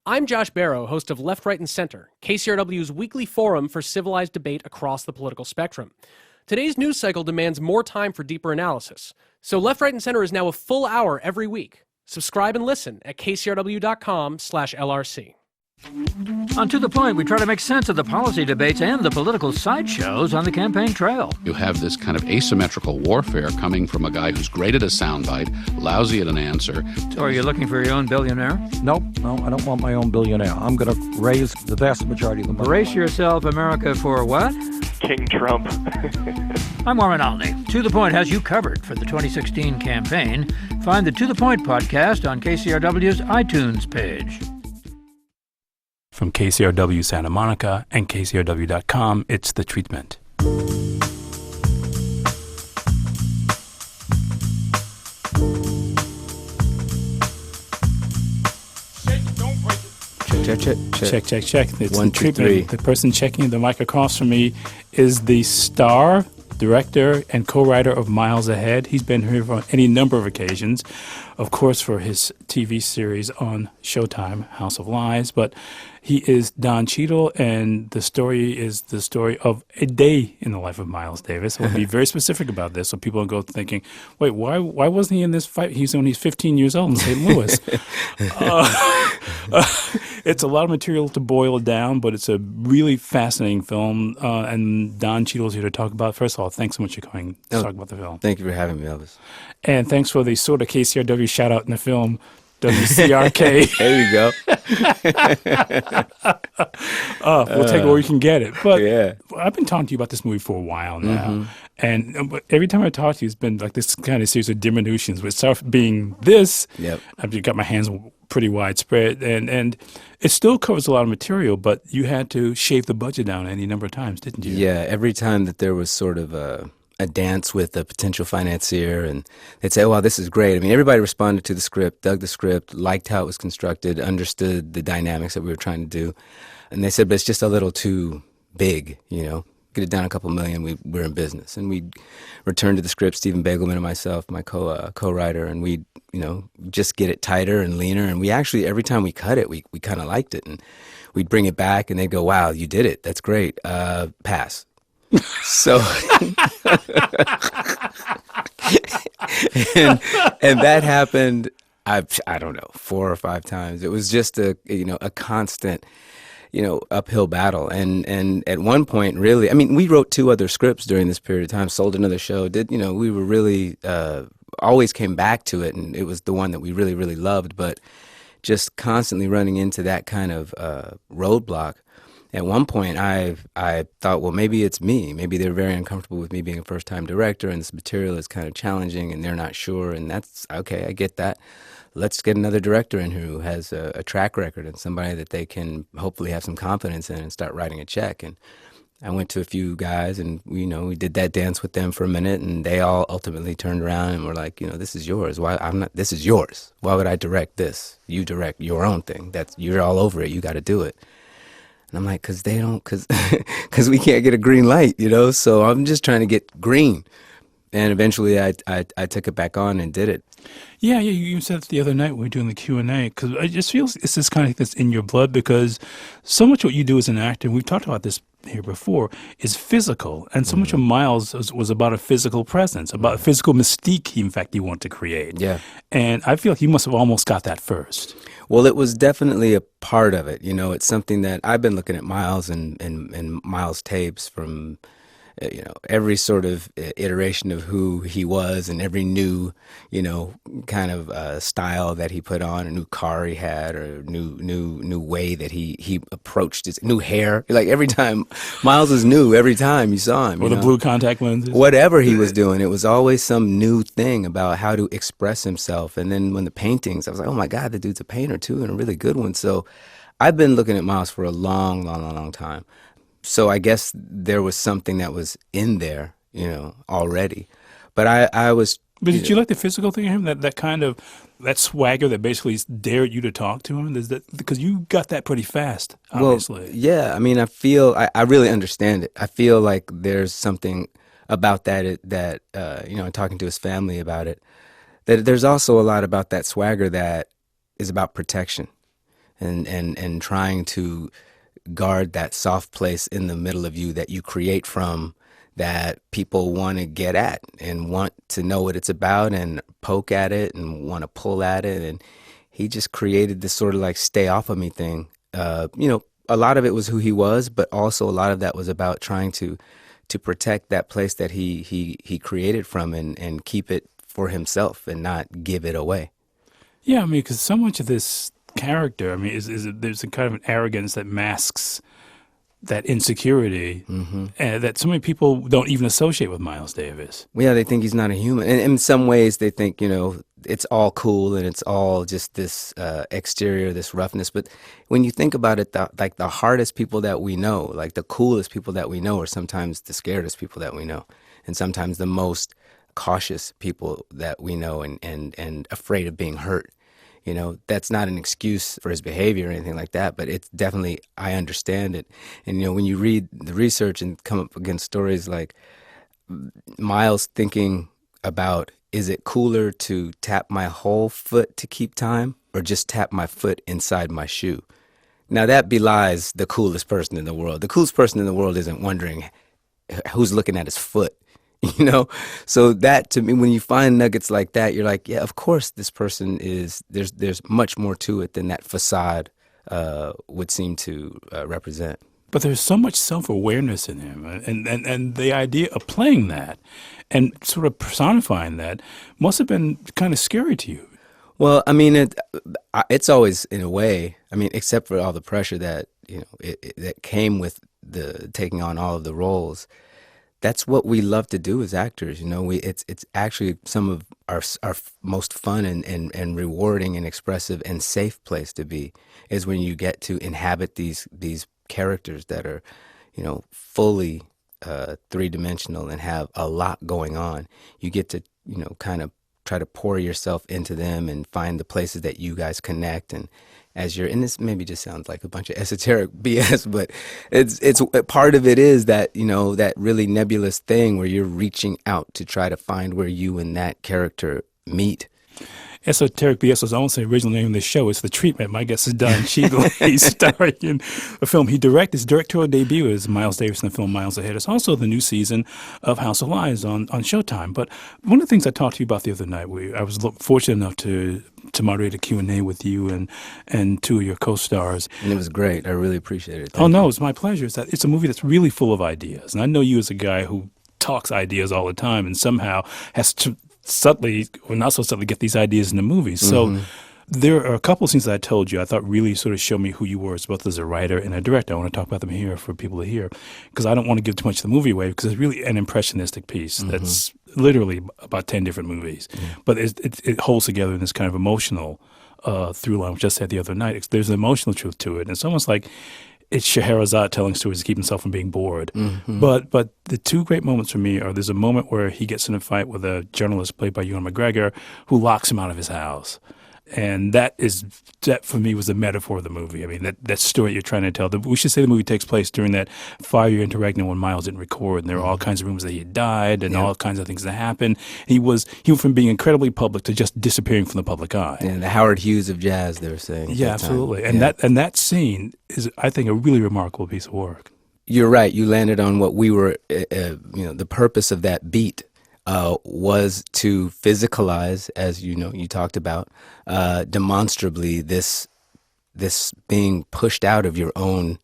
I'm Josh Barrow, host of Left, Right, and Center, KCRW's weekly forum for civilized debate across the political spectrum. Today's news cycle demands more time for deeper analysis, so Left, Right, and Center is now a full hour every week. Subscribe and listen at kcrw.com/LRC. On To The Point, we try to make sense of the policy debates and the political sideshows on the campaign trail. You have this kind of asymmetrical warfare coming from a guy who's great at a soundbite, lousy at an answer. So are you looking for your own billionaire? No, I don't want my own billionaire. I'm going to raise the vast majority of the money. Brace yourself, America, for what? King Trump. I'm Warren Alney. To The Point has you covered for the 2016 campaign. Find the To The Point podcast on KCRW's iTunes page. From KCRW Santa Monica and KCRW.com, it's The Treatment. Check. It's One, The two, Treatment. three. The person checking the mic across from me is the star, director, and co-writer of Miles Ahead. He's been here on any number of occasions, of course, for his TV series on Showtime, House of Lies. But he is Don Cheadle, and the story is the story of a day in the life of Miles Davis. We'll be very specific about this, so people don't go thinking, wait, why wasn't he in this fight? He's only 15 years old in St. Louis. It's a lot of material to boil down, but it's a really fascinating film, and Don Cheadle's here to talk about it. First of all, thanks so much for coming to talk about the film. Thank you for having me, Elvis. And thanks for the sort of KCRW shout-out in the film, WCRK. There you go. We'll take it where we can get it. But Yeah. I've been talking to you about this movie for a while now. And but every time I talk to you, it's been like this kind of series of diminutions. With stuff being this, Yep. I've got my hands pretty widespread. And it still covers a lot of material, but you had to shave the budget down any number of times, didn't you? Yeah, every time that there was sort of a dance with a potential financier, and they'd say, oh, wow, this is great. I mean, everybody responded to the script, dug the script, liked how it was constructed, understood the dynamics that we were trying to do. And they said, but it's just a little too big, you know. Get it down a couple million, we're in business. And we'd return to the script, Stephen Bagelman and myself, my co-writer, and we'd, you know, just get it tighter and leaner. And we actually, every time we cut it, we kind of liked it. And we'd bring it back, and they'd go, wow, you did it. That's great. Pass. So, and that happened, I don't know, 4 or 5 times. It was just a constant, uphill battle. And at one point, really, I mean, we wrote 2 other scripts during this period of time, sold another show, we were really, always came back to it, and it was the one that we really, really loved, but just constantly running into that kind of roadblock. At one point, I thought, well, maybe it's me. Maybe they're very uncomfortable with me being a first-time director, and this material is kind of challenging, and they're not sure, and that's, okay, I get that. Let's get another director in who has a track record and somebody that they can hopefully have some confidence in and start writing a check. And I went to a few guys, and we did that dance with them for a minute, and they all ultimately turned around and were like, this is yours. This is yours. Why would I direct this? You direct your own thing. You're all over it. You got to do it. And I'm like, because we can't get a green light, so I'm just trying to get green. And eventually I took it back on and did it. Yeah, you said it the other night when we were doing the Q&A, because I just feel it's this kind of that's in your blood, because so much what you do as an actor, and we've talked about this here before, is physical. And so much of Miles was about a physical presence, about a physical mystique, in fact, you want to create. Yeah. And I feel like you must have almost got that first. Well, it was definitely a part of it. It's something that I've been looking at Miles and Miles tapes from, every sort of iteration of who he was, and every new, kind of style that he put on, a new car he had, or new way that he approached his new hair. Like every time, Miles was new every time you saw him. Or the blue contact lenses. Whatever he was doing, it was always some new thing about how to express himself. And then when the paintings, I was like, oh my God, the dude's a painter too, and a really good one. So I've been looking at Miles for a long, long, long, long time. So I guess there was something that was in there, already. But I was... But did you like the physical thing of him? That kind of, that swagger that basically dared you to talk to him? Because you got that pretty fast, obviously. Well, yeah. I mean, I really understand it. I feel like there's something about that, talking to his family about it, that there's also a lot about that swagger that is about protection. and trying to guard that soft place in the middle of you that you create from, that people want to get at and want to know what it's about and poke at it and want to pull at it. And he just created this sort of like stay off of me thing. A lot of it was who he was, but also a lot of that was about trying to protect that place that he created from and keep it for himself and not give it away. Yeah, I mean, because so much of this character, I mean, there's a kind of an arrogance that masks that insecurity that so many people don't even associate with Miles Davis. Yeah, they think he's not a human. And in some ways, they think, it's all cool and it's all just this exterior, this roughness. But when you think about it, the hardest people that we know, like the coolest people that we know, are sometimes the scaredest people that we know, and sometimes the most cautious people that we know and afraid of being hurt. That's not an excuse for his behavior or anything like that, but it's definitely, I understand it. And, when you read the research and come up against stories like Miles thinking about, is it cooler to tap my whole foot to keep time or just tap my foot inside my shoe? Now that belies the coolest person in the world. The coolest person in the world isn't wondering who's looking at his foot. So that, to me, when you find nuggets like that, you're like, yeah, of course this person is, there's much more to it than that facade would seem to represent. But there's so much self-awareness in him, and the idea of playing that and sort of personifying that must have been kind of scary to you. Well, I mean, it's always, in a way, I mean, except for all the pressure that, that came with the taking on all of the roles. That's what we love to do as actors. It's actually some of our most fun and rewarding and expressive and safe place to be, is when you get to inhabit these characters that are, fully three-dimensional and have a lot going on. You get to, kind of try to pour yourself into them and find the places that you guys connect. And and this maybe just sounds like a bunch of esoteric BS, but it's part of it is that, that really nebulous thing where you're reaching out to try to find where you and that character meet. Esoteric BS was almost the original name of the show. It's The Treatment. My guest is Don Cheadle. He's starring in a film he directed. His directorial debut is Miles Davis in the film Miles Ahead. It's also the new season of House of Lies on Showtime. But one of the things I talked to you about the other night, I was fortunate enough to moderate a Q&A with you and two of your co-stars. And it was great. I really appreciate it. Thank you. It's my pleasure. It's a movie that's really full of ideas. And I know you as a guy who talks ideas all the time and somehow has to subtly or not so subtly get these ideas in the movies. So there are a couple of things that I told you I thought really sort of show me who you were as both as a writer and a director. I want to talk about them here for people to hear, because I don't want to give too much of the movie away, because it's really an impressionistic piece that's literally about 10 different movies. But it holds together in this kind of emotional through line, which I said the other night. There's an emotional truth to it. And it's almost like it's Scheherazade telling stories to keep himself from being bored. But the two great moments for me are, there's a moment where he gets in a fight with a journalist played by Ewan McGregor who locks him out of his house. And that for me was the metaphor of the movie. I mean, that story you're trying to tell. We should say the movie takes place during that 5-year interregnum when Miles didn't record, and there were all kinds of rumors that he had died and all kinds of things that happened. He went from being incredibly public to just disappearing from the public eye. Yeah, the Howard Hughes of jazz, they were saying. Yeah, absolutely. And that scene is, I think, a really remarkable piece of work. You're right. You landed on what we were, the purpose of that beat. Was to physicalize, as you talked about, demonstrably this being pushed out of your own,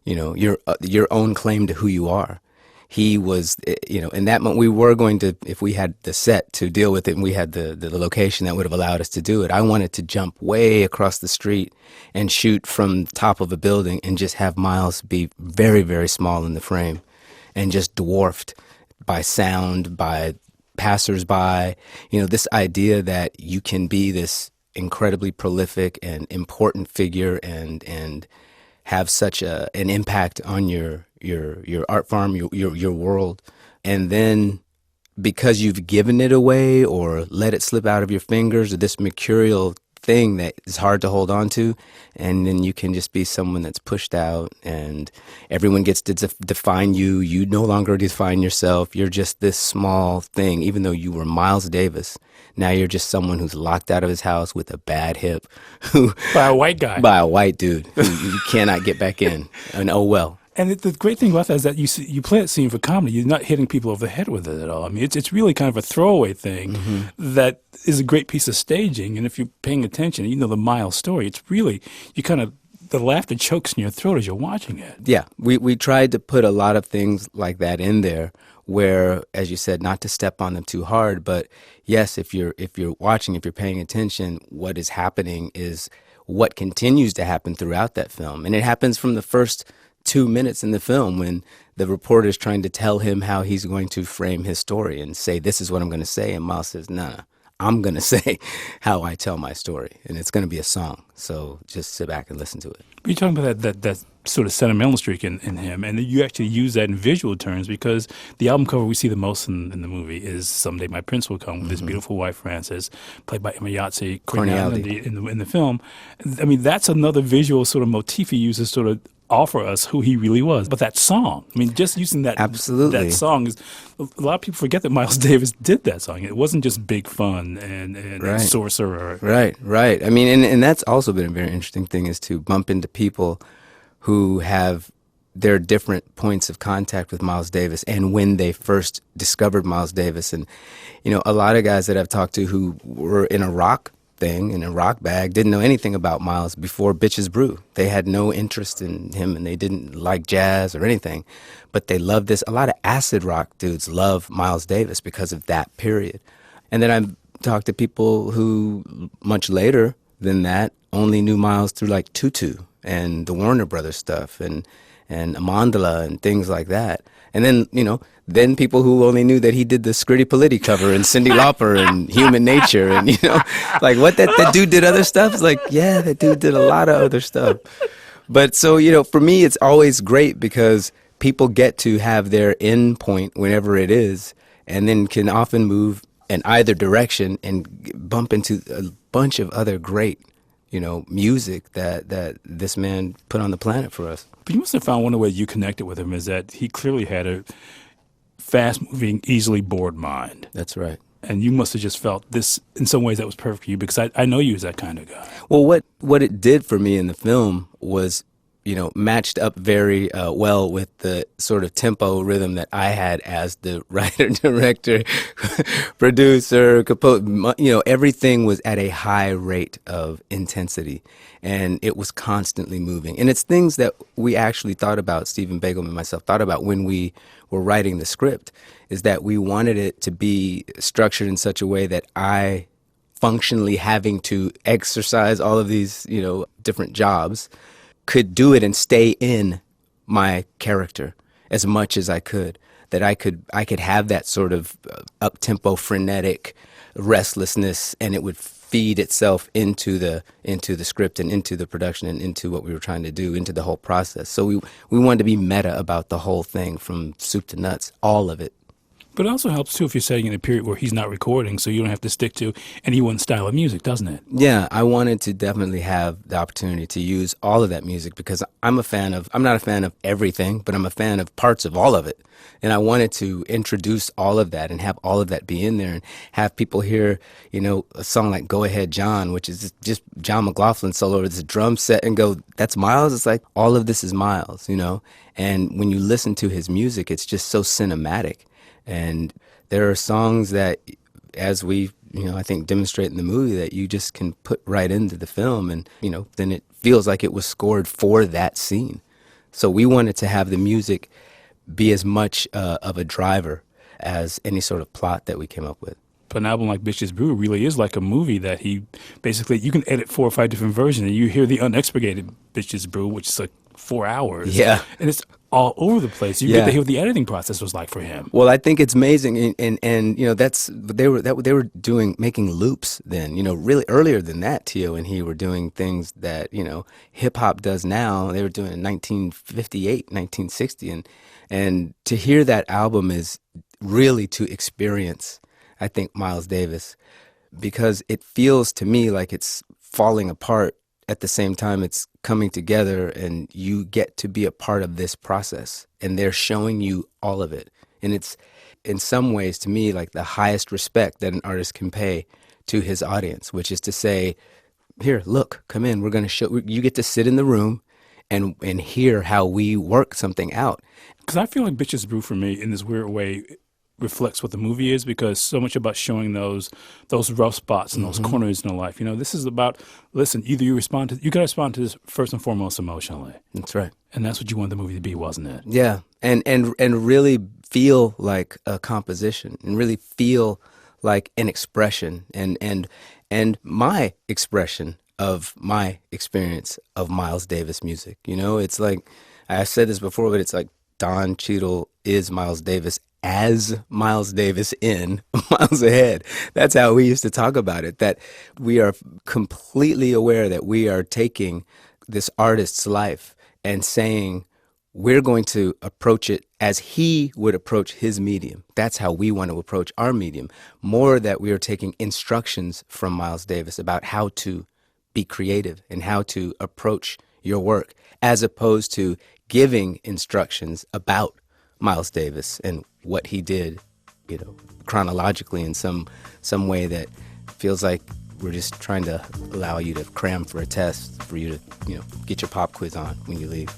your own claim to who you are. He was, in that moment we were going to, if we had the set to deal with it and we had the location that would have allowed us to do it, I wanted to jump way across the street and shoot from the top of a building and just have Miles be very, very small in the frame and just dwarfed by sound, by passersby, this idea that you can be this incredibly prolific and important figure and have such an impact on your art form, your world, and then because you've given it away or let it slip out of your fingers, or this mercurial thing that is hard to hold on to, and then you can just be someone that's pushed out, and everyone gets to define you. You no longer define yourself. You're just this small thing, even though you were Miles Davis. Now you're just someone who's locked out of his house with a bad hip, By a white guy. by a white dude who you cannot get back in. And oh well. And the great thing about that is that you play that scene for comedy. You're not hitting people over the head with it at all. I mean, it's really kind of a throwaway thing that is a great piece of staging. And if you're paying attention, you know the Miles story. It's really the laughter chokes in your throat as you're watching it. Yeah, we tried to put a lot of things like that in there, where, as you said, not to step on them too hard. But yes, if you're watching, if you're paying attention, what is happening is what continues to happen throughout that film, and it happens from the first 2 minutes in the film when the reporter is trying to tell him how he's going to frame his story and say, this is what I'm going to say. And Miles says, no, I'm going to say how I tell my story. And it's going to be a song. So just sit back and listen to it. But you're talking about that sort of sentimental streak in him, and you actually use that in visual terms, because the album cover we see the most in the movie is Someday My Prince Will Come, with his beautiful wife, Frances, played by Emma Yahtzee in the film. I mean, that's another visual sort of motif he uses sort of offer us who he really was. But that song, I mean, just using that Absolutely. that song is, a lot of people forget that Miles Davis did that song. It wasn't just Big Fun and Sorcerer. Right. I mean, and that's also been a very interesting thing, is to bump into people who have their different points of contact with Miles Davis and when they first discovered Miles Davis. And, you know, a lot of guys that I've talked to who were in a rock thing, in a rock bag, didn't know anything about Miles before Bitches Brew. They had no interest in him, and they didn't like jazz or anything, but they loved this. A lot of acid rock dudes love Miles Davis because of that period. And then I've talked to people who much later than that only knew Miles through like Tutu and the Warner Brothers stuff and Amandla and things like that. And then, you know, then people who only knew that he did the Scritti Politti cover and Cyndi Lauper and Human Nature, and, you know, like, what, that dude did other stuff? It's like, yeah, that dude did a lot of other stuff. But so, you know, for me, it's always great because people get to have their end point whenever it is, and then can often move in either direction and bump into a bunch of other great, you know, music that this man put on the planet for us. But you must have found one of the ways you connected with him is that he clearly had a fast-moving, easily bored mind. That's right. And you must have just felt this, in some ways, that was perfect for you, because I know you as that kind of guy. Well, what it did for me in the film was, you know, matched up very well with the sort of tempo rhythm that I had as the writer, director, producer, composer. You know, everything was at a high rate of intensity, and it was constantly moving. And it's things that we actually thought about, Stephen Bagel and myself thought about when we were writing the script, is that we wanted it to be structured in such a way that I, functionally having to exercise all of these, you know, different jobs, could do it and stay in my character as much as I could. That I could have that sort of up-tempo, frenetic restlessness, and it would feed itself into the script and into the production and into what we were trying to do, into the whole process. So we wanted to be meta about the whole thing, from soup to nuts, all of it. But it also helps, too, if you're setting in a period where he's not recording, so you don't have to stick to any one style of music, doesn't it? Yeah, I wanted to definitely have the opportunity to use all of that music, because I'm not a fan of everything, but I'm a fan of parts of all of it. And I wanted to introduce all of that and have all of that be in there, and have people hear, you know, a song like Go Ahead John, which is just John McLaughlin solo over this drum set, and go, that's Miles? It's like, all of this is Miles, you know? And when you listen to his music, it's just so cinematic. And there are songs that, as we, you know, I think demonstrate in the movie, that you just can put right into the film, and, you know, then it feels like it was scored for that scene. So we wanted to have the music be as much of a driver as any sort of plot that we came up with. But an album like Bitches Brew really is like a movie that he basically, you can edit 4 or 5 different versions, and you hear the unexpurgated Bitches Brew, which is like 4 hours. Yeah. And it's all over the place. You get to hear what the editing process was like for him. Well, I think it's amazing, and you know, they were making loops then. You know, really earlier than that, Tio and he were doing things that, you know, hip hop does now. They were doing in 1958, 1960, and to hear that album is really to experience, I think, Miles Davis, because it feels to me like it's falling apart at the same time it's coming together, and you get to be a part of this process, and they're showing you all of it. And it's, in some ways, to me, like the highest respect that an artist can pay to his audience, which is to say, here, look, come in, we're going to show, you get to sit in the room and hear how we work something out. Because I feel like Bitches Brew, for me, in this weird way, reflects what the movie is, because so much about showing those rough spots and those corners in the life. You know, this is about, listen, either you got to respond to this first and foremost emotionally. That's right. And that's what you wanted the movie to be, wasn't it? Yeah. And really feel like a composition, and really feel like an expression, and my expression of my experience of Miles Davis music. You know, it's like, I've said this before, but it's like Don Cheadle is Miles Davis as Miles Davis in Miles Ahead. That's how we used to talk about it, that we are completely aware that we are taking this artist's life and saying, we're going to approach it as he would approach his medium. That's how we want to approach our medium. More that we are taking instructions from Miles Davis about how to be creative and how to approach your work, as opposed to giving instructions about Miles Davis and what he did, you know, chronologically in some way that feels like we're just trying to allow you to cram for a test, for you to, you know, get your pop quiz on when you leave.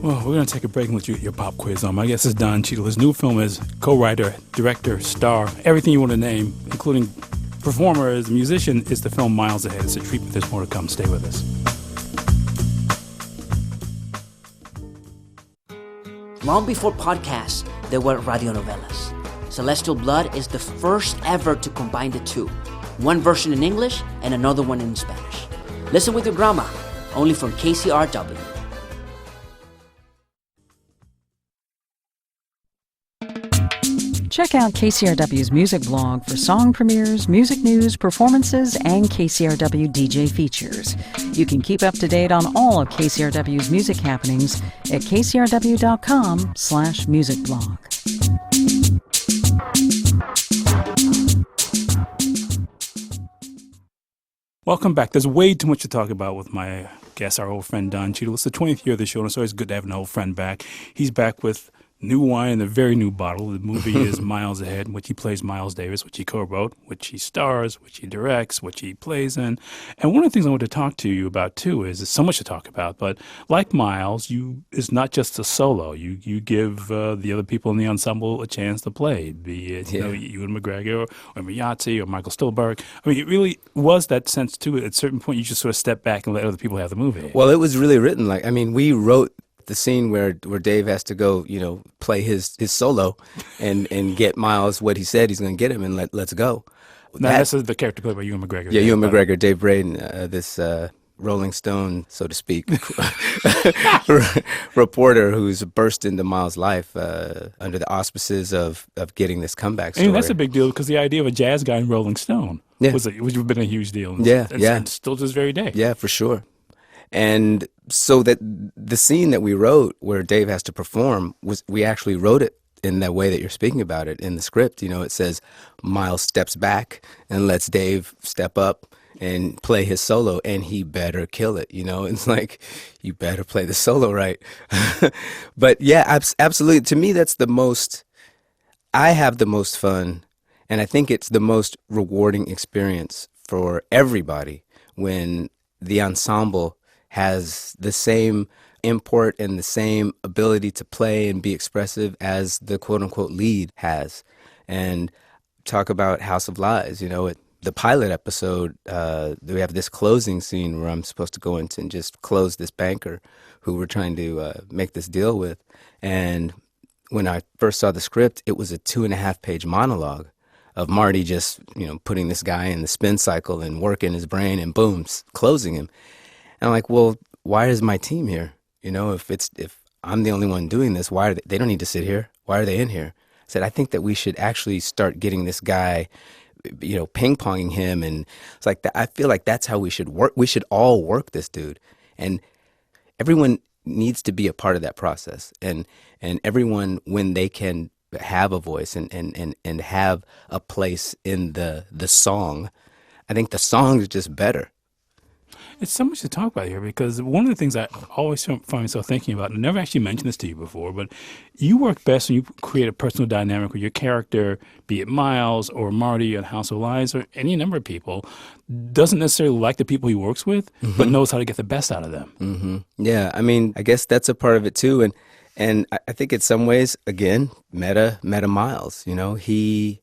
Well, we're going to take a break and let you get your pop quiz on. My guest is Don Cheadle. His new film is co-writer, director, star, everything you want to name, including performer as a musician, is the film Miles Ahead. It's a treatment. There's more to come. Stay with us. Long before podcasts, there were radionovelas. Celestial Blood is the first ever to combine the two. One version in English and another one in Spanish. Listen with your grandma, only from KCRW. Check out KCRW's music blog for song premieres, music news, performances, and KCRW DJ features. You can keep up to date on all of KCRW's music happenings at kcrw.com/musicblog. Welcome back. There's way too much to talk about with my guest, our old friend Don Cheadle. It's the 20th year of the show, and it's always good to have an old friend back. He's back with new wine in a very new bottle. The movie is Miles Ahead, in which he plays Miles Davis, which he co-wrote, which he stars, which he directs, which he plays in. And one of the things I want to talk to you about, too, is there's so much to talk about. But like Miles, it's not just a solo. You give the other people in the ensemble a chance to play, be it Ewan McGregor or Miyazaki or Michael Stuhlbarg. I mean, it really was that sense, too. At a certain point, you just sort of step back and let other people have the movie. Well, it was really written like, I mean, we wrote the scene where Dave has to go, you know, play his solo and get Miles what he said he's going to get him, and let's go. Now, that's the character played by Ewan McGregor. Yeah, Ewan McGregor, Dave Braden, this Rolling Stone, so to speak, reporter who's burst into Miles' life under the auspices of getting this comeback story. I mean, that's a big deal, because the idea of a jazz guy in Rolling Stone would have been a huge deal. And still to this very day. Yeah, for sure. And so that the scene that we wrote where Dave has to perform, we actually wrote it in that way that you're speaking about it in the script. You know, it says Miles steps back and lets Dave step up and play his solo, and he better kill it. You know, it's like, you better play the solo right. But yeah, absolutely. To me, I have the most fun, and I think it's the most rewarding experience for everybody when the ensemble has the same import and the same ability to play and be expressive as the quote-unquote lead has. And talk about House of Lies, you know, the pilot episode, we have this closing scene where I'm supposed to go into and just close this banker who we're trying to make this deal with. And when I first saw the script, it was a 2.5-page monologue of Marty just, you know, putting this guy in the spin cycle and working his brain and boom, closing him. And I'm like, well, why is my team here? You know, if I'm the only one doing this, why are they don't need to sit here. Why are they in here? I said, I think that we should actually start getting this guy, you know, ping-ponging him. And it's like, I feel like that's how we should work. We should all work this dude. And everyone needs to be a part of that process. And everyone, when they can have a voice and have a place in the song, I think the song is just better. It's so much to talk about here because one of the things I always find myself thinking about, and I never actually mentioned this to you before, but you work best when you create a personal dynamic with your character, be it Miles or Marty on House of Lies or any number of people, doesn't necessarily like the people he works with, but knows how to get the best out of them. Yeah, I mean, I guess that's a part of it too, and I think in some ways, again, meta Miles. You know, he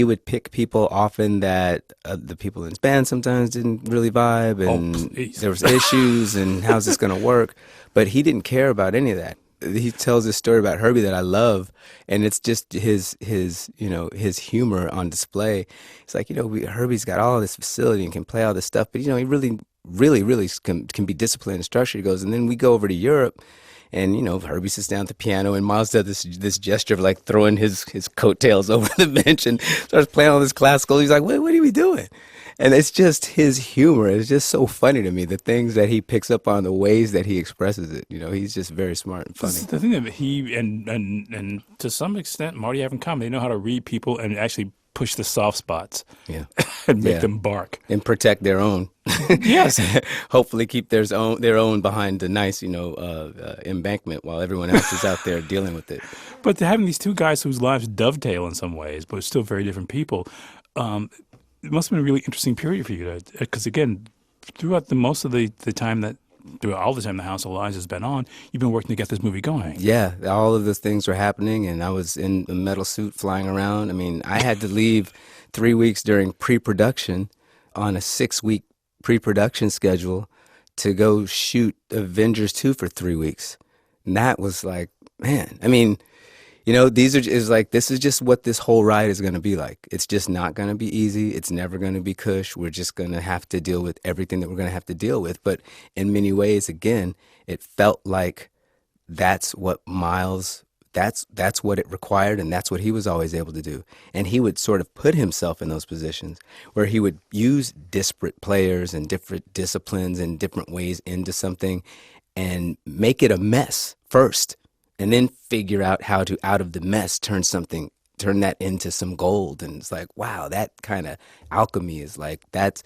would pick people often that the people in his band sometimes didn't really vibe, and there was issues, and how's this going to work? But he didn't care about any of that. He tells this story about Herbie that I love, and it's just his humor on display. It's like, Herbie's got all this facility and can play all this stuff, but he really can be disciplined and structured. He goes, and then we go over to Europe. And, Herbie sits down at the piano, and Miles does this gesture of, like, throwing his coattails over the bench and starts playing all this classical. He's like, what are we doing? And it's just his humor. It's just so funny to me, the things that he picks up on, the ways that he expresses it. He's just very smart and funny. The thing that he and to some extent, Marty have in common, they know how to read people and actually push the soft spots and make them bark. And protect their own. Yes. Hopefully keep their own behind the nice, embankment while everyone else is out there dealing with it. But to having these two guys whose lives dovetail in some ways, but still very different people, it must have been a really interesting period for you. Because, again, throughout most of the time that throughout all the time the House of Lies has been on, you've been working to get this movie going. Yeah, all of those things were happening, and I was in a metal suit flying around. I mean, I had to leave 3 weeks during pre-production on a 6-week pre-production schedule to go shoot Avengers 2 for 3 weeks. And that was like, man, I mean, this is just what this whole ride is going to be like. It's just not going to be easy. It's never going to be cush. We're just going to have to deal with everything that we're going to have to deal with. But in many ways, again, it felt like that's what Miles, that's what it required, and that's what he was always able to do. And he would sort of put himself in those positions where he would use disparate players and different disciplines and different ways into something and make it a mess first. And then figure out how to, out of the mess, turn that into some gold. And it's like, wow, that kind of alchemy is like, that's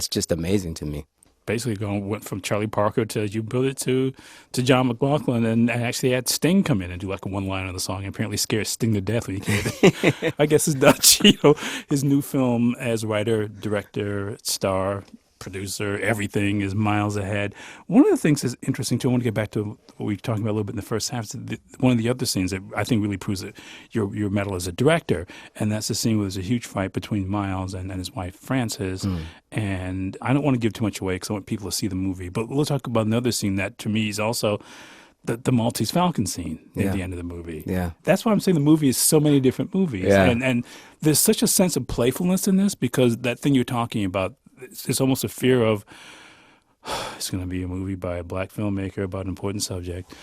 just amazing to me. Basically went from Charlie Parker to you built it to John McLaughlin and actually had Sting come in and do like a one line on the song and apparently scared Sting to death when he came. I guess it's Don Cheadle, his new film as writer, director, star, producer, everything is miles ahead. One of the things that's interesting too, I want to get back to what we were talking about a little bit in the first half, one of the other scenes that I think really proves that your mettle as a director, and that's the scene where there's a huge fight between Miles and his wife Frances. And I don't want to give too much away because I want people to see the movie, but we'll talk about another scene that to me is also the Maltese Falcon scene at the end of the movie. Yeah. That's why I'm saying the movie is so many different movies. Yeah. And there's such a sense of playfulness in this because that thing you're talking about, it's almost a fear of it's going to be a movie by a black filmmaker about an important subject.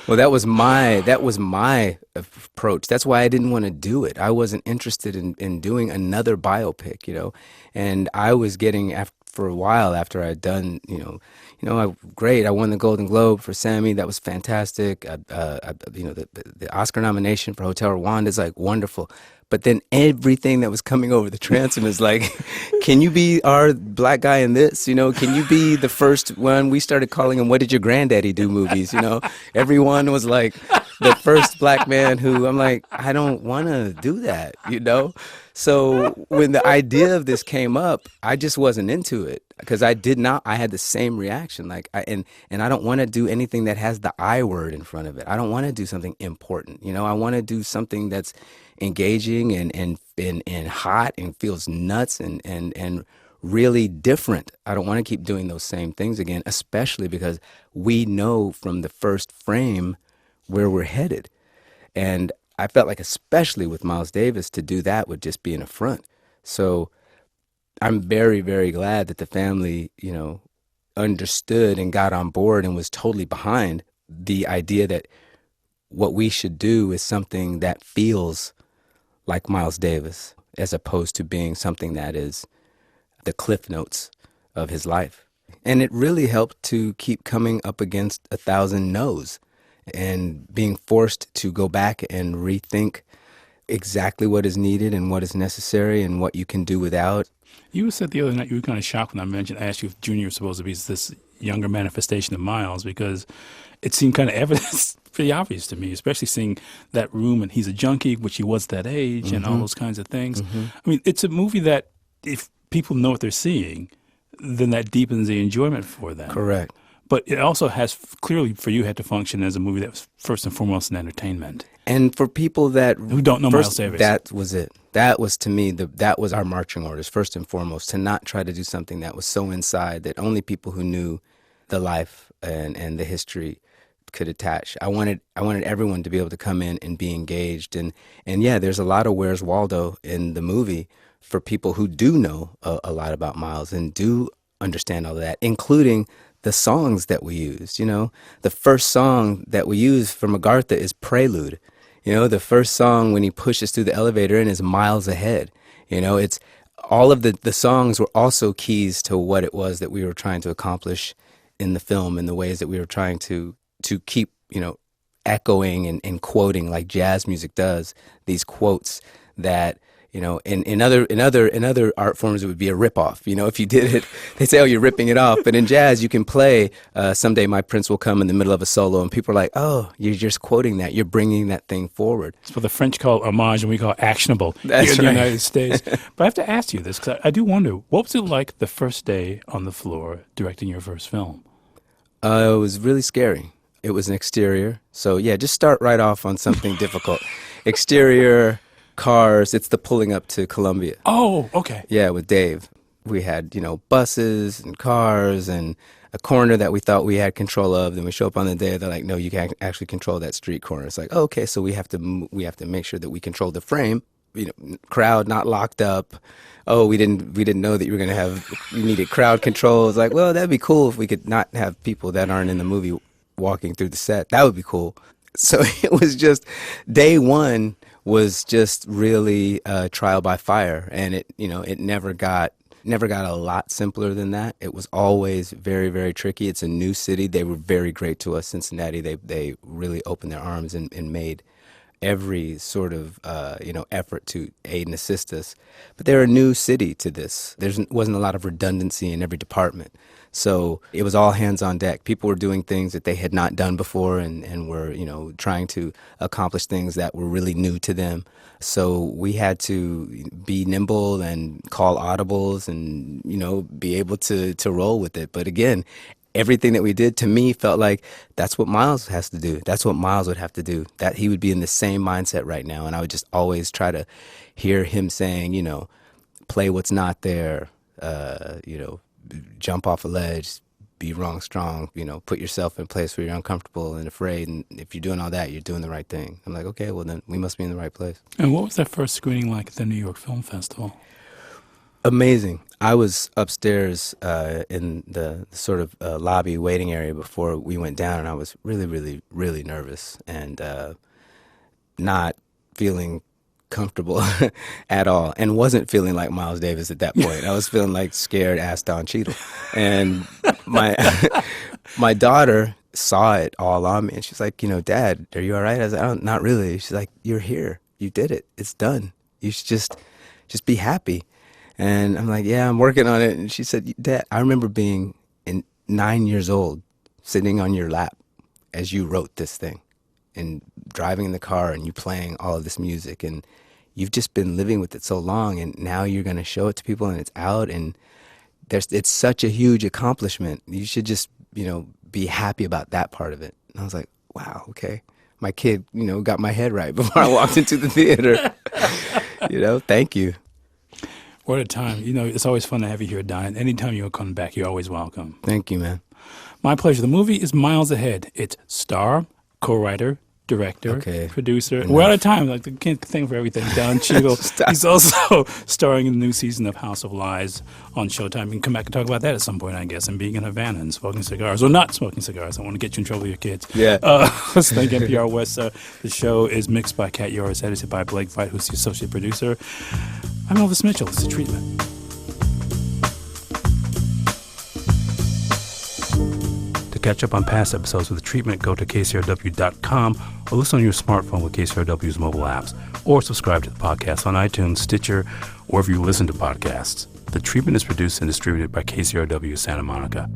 Well, that was my approach. That's why I didn't want to do it. I wasn't interested in doing another biopic, And I was getting for a while after I'd done, great. I won the Golden Globe for Sammy. That was fantastic. The Oscar nomination for Hotel Rwanda is like wonderful. But then everything that was coming over the transom is like, can you be our black guy in this? Can you be the first one? We started calling him "What Did Your Granddaddy Do" movies. Everyone was like the first black man who I'm like, I don't want to do that. So when the idea of this came up, I just wasn't into it because I had the same reaction. And I don't want to do anything that has the I word in front of it. I don't want to do something important. I want to do something that's engaging and hot and feels nuts and really different. I don't want to keep doing those same things again, especially because we know from the first frame where we're headed. And I felt like, especially with Miles Davis, to do that would just be an affront. So I'm very, very glad that the family, understood and got on board and was totally behind the idea that what we should do is something that feels like Miles Davis, as opposed to being something that is the cliff notes of his life. And it really helped to keep coming up against 1,000 no's and being forced to go back and rethink exactly what is needed and what is necessary and what you can do without. You said the other night you were kind of shocked when I asked you if Junior was supposed to be this younger manifestation of Miles, because it seemed kind of evidence, pretty obvious to me, especially seeing that room and he's a junkie, which he was at that age, and all those kinds of things. I mean, it's a movie that if people know what they're seeing, then that deepens the enjoyment for them. Correct. But it also has clearly for you had to function as a movie that was first and foremost an entertainment. And for people that who don't know Miles Davis, that was it. That was, to me, that was our marching orders, first and foremost, to not try to do something that was so inside that only people who knew the life and the history could attach. I wanted everyone to be able to come in and be engaged. And yeah, there's a lot of Where's Waldo in the movie for people who do know a lot about Miles and do understand all of that, including the songs that we used. You know, the first song that we used for MacArthur is Prelude. You know, the first song when he pushes through the elevator in is Miles Ahead. You know, it's all of the songs were also keys to what it was that we were trying to accomplish in the film, in the ways that we were trying to keep, you know, echoing and quoting like jazz music does, these quotes that, you know, in other art forms it would be a ripoff. You know, if you did it, they say, oh, you're ripping it off. But in jazz, you can play Someday My Prince Will Come in the middle of a solo, and people are like, oh, you're just quoting that. You're bringing that thing forward. It's what the French call homage and we call actionable That's here in right. the United States. But I have to ask you this, because I do wonder, what was it like the first day on the floor directing your first film? It was really scary. It was an exterior. So, yeah, just start right off on something difficult. Exterior, cars, it's the pulling up to Columbia. Oh, okay. Yeah, with Dave. We had, you know, buses and cars and a corner that we thought we had control of. Then we show up on the day, they're like, no, you can't actually control that street corner. It's like, oh, okay, so we have to make sure that we control the frame. You know, crowd not locked up. Oh, we didn't know that you needed crowd control. It's like, well, that'd be cool if we could not have people that aren't in the movie walking through the set. That would be cool. So it was just, day one was just really trial by fire, and it never got a lot simpler than that. It was always very, very tricky. It's a new city. They were very great to us, Cincinnati. They really opened their arms and made every sort of effort to aid and assist us. But they're a new city to this. There wasn't a lot of redundancy in every department. So it was all hands on deck. People were doing things that they had not done before and were, you know, trying to accomplish things that were really new to them. So we had to be nimble and call audibles and, you know, be able to roll with it. But again, everything that we did, to me, felt like that's what Miles has to do. That's what Miles would have to do. That he would be in the same mindset right now. And I would just always try to hear him saying, you know, play what's not there, jump off a ledge, be wrong strong, you know, put yourself in a place where you're uncomfortable and afraid. And if you're doing all that, you're doing the right thing. I'm like, okay, well, then we must be in the right place. And what was that first screening like at the New York Film Festival? Amazing. I was upstairs in the sort of lobby waiting area before we went down, and I was really, really, really nervous and not feeling comfortable at all, and wasn't feeling like Miles Davis at that point. I was feeling like scared ass Don Cheadle. And my daughter saw it all on me, and she's like, you know, Dad, are you all right? I was like, oh, not really. She's like, you're here. You did it. It's done. You should just be happy. And I'm like, yeah, I'm working on it. And she said, Dad, I remember being 9 years old, sitting on your lap as you wrote this thing and driving in the car and you playing all of this music. And you've just been living with it so long. And now you're going to show it to people and it's out. And it's such a huge accomplishment. You should just, you know, be happy about that part of it. And I was like, wow, okay. My kid, you know, got my head right before I walked into the theater. You know, thank you. What a time. You know, it's always fun to have you here, Don. Anytime you'll come back, you're always welcome. Thank you, man. My pleasure. The movie is Miles Ahead. It's star, co-writer, director, producer. Enough. We're out of time. Like, I can't think for everything. Don Cheadle. He's also starring in the new season of House of Lies on Showtime. You can come back and talk about that at some point, I guess, and being in Havana and smoking cigars. Or not smoking cigars. I want to get you in trouble with your kids. Yeah. Let's thank NPR West. The show is mixed by Kat Yoris, edited by Blake Veit, who's the associate producer. I'm Elvis Mitchell. It's The Treatment. The catch up on past episodes of The Treatment, go to KCRW.com or listen on your smartphone with KCRW's mobile apps, or subscribe to the podcast on iTunes, Stitcher, wherever you listen to podcasts. The Treatment is produced and distributed by KCRW Santa Monica.